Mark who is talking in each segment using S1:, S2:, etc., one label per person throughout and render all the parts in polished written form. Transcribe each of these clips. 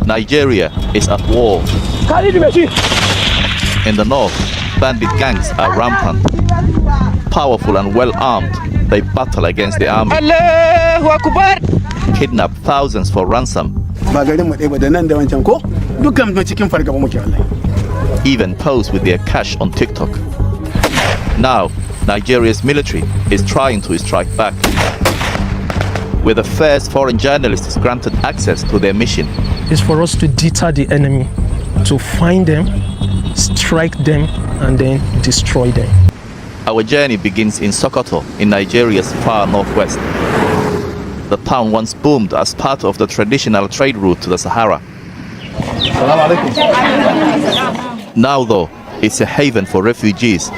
S1: Nigeria is at war. In the north, bandit gangs are rampant. Powerful and well-armed, they battle against the army. Kidnap thousands for ransom. Even pose with their cash on TikTok. Now, Nigeria's military is trying to strike back. With the first foreign journalists granted access to their mission.
S2: It's for us to deter the enemy, to find them, strike them, and then destroy them.
S1: Our journey begins in Sokoto, in Nigeria's far northwest. The town once boomed as part of the traditional trade route to the Sahara. Now, though, it's a haven for refugees,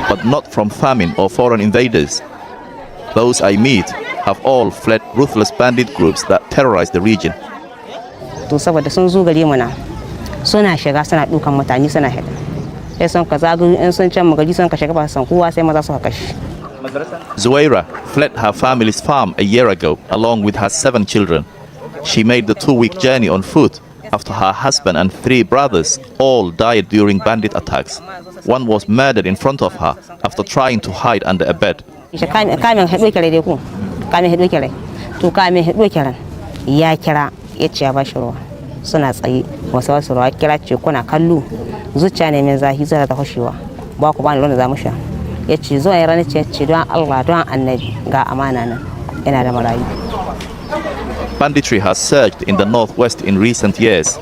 S1: but not from famine or foreign invaders. Those I meet have all fled ruthless bandit groups that terrorize the region.
S3: To saboda sun zo gare mu na suna shiga suna dukan mutane suna hada. Sai sun ka zagu in sun can magaji sun ka shiga ba san kowa sai maza su kashi.
S1: Zuwaira fled her family's farm a year ago along with her 7 children. She made the 2-week journey on foot after her husband and 3 brothers all died during bandit attacks. One was murdered in front of her after trying to hide under a bed.
S3: Kamin hido kire to kamin hido kiran ya kira yace ya bashi ruwa suna tsaye wasu ruwa kira ce kuna kallo zuciya ne mai zahi zai ta fashewa ba ku bani ruwan da za mu sha yace zo ya rani ce don Allah don annabi ga amana nan ina da marayu.
S1: Banditry has surged in the northwest in recent years.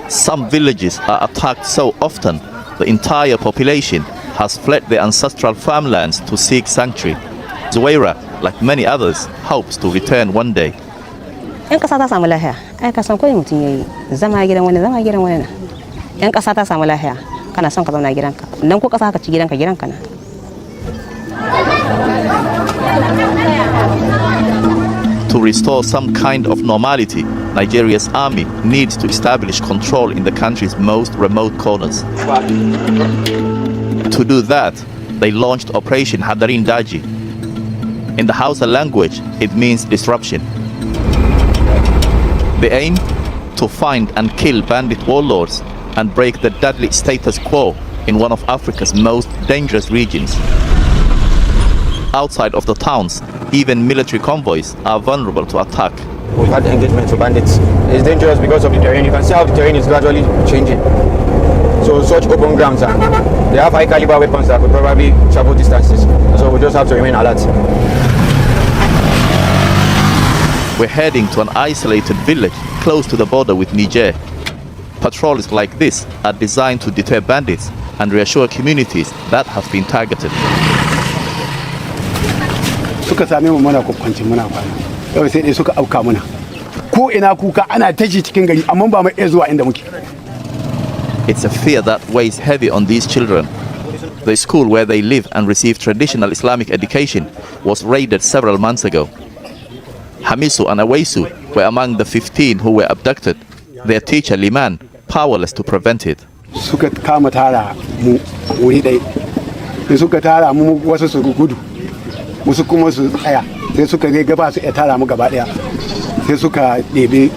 S1: Some villages are attacked so often the entire population has fled their ancestral farmlands to seek sanctuary. Zuwaira, like many others, hopes to return one day.
S3: In kasa ta samu lafiya, ai ka san koyi mutun yayi zama gidan wani na. In kasa ta samu lafiya, kana son ka zauna gidanka. Dan ko kasa ka ci gidanka na.
S1: To restore some kind of normality, Nigeria's army needs to establish control in the country's most remote corners. To do that, they launched Operation Hadarin Daji. In the Hausa language, it means disruption. The aim? To find and kill bandit warlords and break the deadly status quo in one of Africa's most dangerous regions. Outside of the towns, even military convoys are vulnerable to attack.
S4: We've had engagement with bandits. It's dangerous because of the terrain. You can see how the terrain is gradually changing. So such open grounds, and they have high caliber weapons that could probably travel distances. So we just have to remain alert.
S1: We're heading to an isolated village close to the border with Niger. Patrols like this are designed to deter bandits and reassure communities that have been targeted.
S5: Suka same mu muna kokwanci muna kwana. Yau sai dai suka auka muna. Ko ina kuka ana taji cikin gari amma ba mu iya zuwa inda muke.
S1: It's a fear that weighs heavy on these children. The school where they live and receive traditional Islamic education was raided several months ago. Hamisu and Awaisu were among the 15 who were abducted, their teacher Liman powerless to prevent it.
S5: Suka kama tara mu wuri dai. Suka tara mu wasu su gudu. Musu kuma su tsaya. Sai suka ga gaba su tara mu gaba daya. Sai suka ɗebe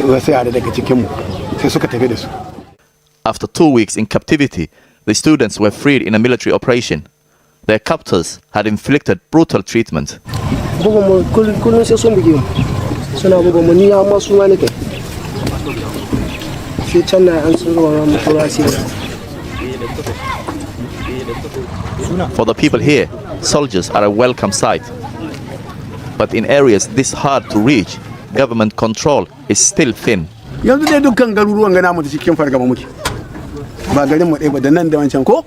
S5: wasu yara daga cikin mu. Sai suka tafi da su.
S1: After 2 weeks in captivity, the students were freed in a military operation. Their captors had inflicted brutal treatment. For the people here, soldiers are a welcome sight. But in areas this hard to reach, government control is still thin.
S5: Yanzu dai dukkan garuruwan ga namu da cikin fargaba muke. Ba garin mu dai ba da nan da wancan ko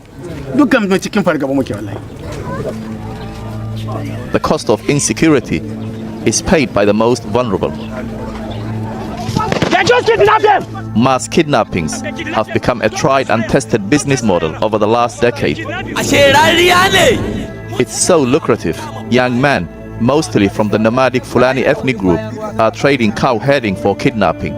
S5: dukkan mu cikin fargaba muke wallahi.
S1: The cost of insecurity is paid by the most vulnerable.
S6: They just kidnap them!
S1: Mass kidnappings have become a tried and tested business model over the last decade. It's so lucrative. Young men, mostly from the nomadic Fulani ethnic group, are trading cow herding for kidnapping.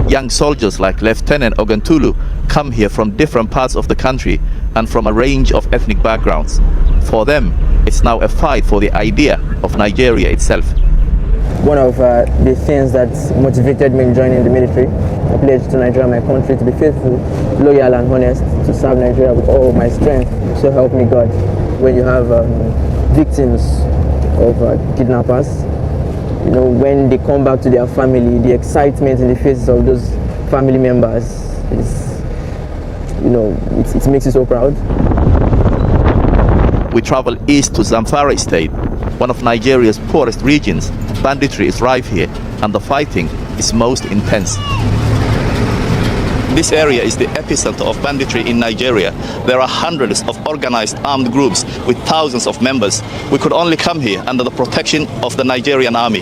S1: Young soldiers like Lieutenant Ogantulu come here from different parts of the country and from a range of ethnic backgrounds. For them, it's now a fight for the idea of Nigeria itself.
S6: One of the things that motivated me in joining the military, I pledged to Nigeria, my country, to be faithful, loyal and honest, to serve Nigeria with all my strength. So help me God. When you have victims of kidnappers, you know, when they come back to their family, the excitement in the faces of those family members is, you know, it makes you so proud.
S1: We travel east to Zamfara State, one of Nigeria's poorest regions. Banditry is rife here, and the fighting is most intense. This area is the epicenter of banditry in Nigeria. There are hundreds of organized armed groups with thousands of members. We could only come here under the protection of the Nigerian army.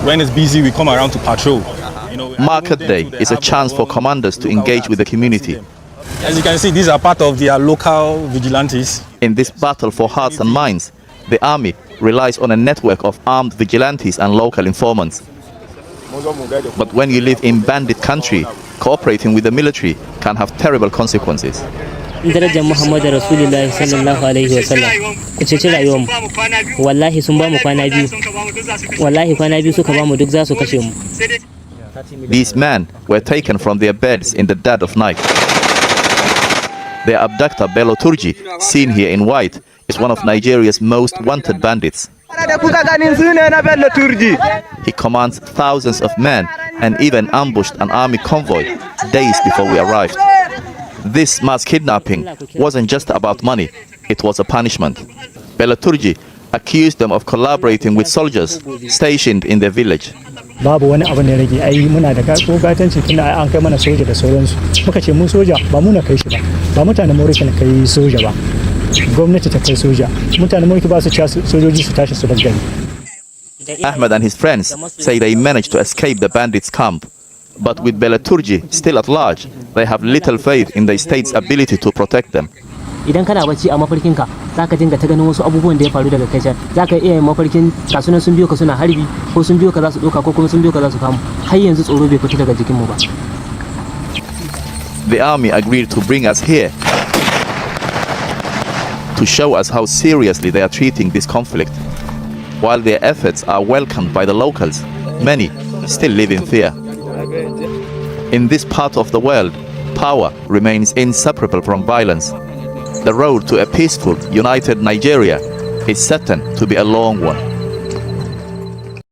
S7: When it's busy, we come around to patrol.
S1: Market Day is a chance for commanders to engage with the community.
S7: As you can see, these are part of their local vigilantes.
S1: In this battle for hearts and minds, the army relies on a network of armed vigilantes and local informants. But when you live in bandit country, cooperating with the military can have terrible consequences.
S8: Darajar Muhammadu Rasulullahi sallallahu alaihi wasallam ku ceci rayuwarmu wallahi sun ba mu kwana biyu wallahi kwana biyu suka ba mu duk za su kashe mu.
S1: These men were taken from their beds in the dead of night. Their abductor Bello Turji, seen here in white, is one of Nigeria's most wanted bandits. He commands thousands of men and even ambushed an army convoy days before we arrived. This mass kidnapping wasn't just about money, it was a punishment. Bello Turji accused them of collaborating with soldiers stationed in their village.
S9: Babu wani abu ne rage ai muna da ko gatanci tunda an kai mana soja da sauransu muka ce mu soja ba mu na kai shi ba mutanen Mauritius na kai soja ba gwamnati ta kai soja mutanen Mauritius ba su ci sojoji su tashi su bar gari.
S1: Ahmed and his friends say they managed to escape the bandits' camp, but with Bello Turji still at large, they have little faith in the state's ability to protect them.
S8: Idan kana bacci a mafarkinka zaka dinga ta ganin wasu abubuwan da ya faru daga kai can zaka iya yin mafarkin kasunan sun biyo ka suna harbi ko sun biyo ka za su doka ko kuma sun biyo ka za su kamu har yanzu tsoro bai fita daga jikin mu ba.
S1: The army agreed to bring us here to show us how seriously they are treating this conflict. While their efforts are welcomed by the locals, many still live in fear. In this part of the world, power remains inseparable from violence. The road to a peaceful, united Nigeria is certain to be a long one.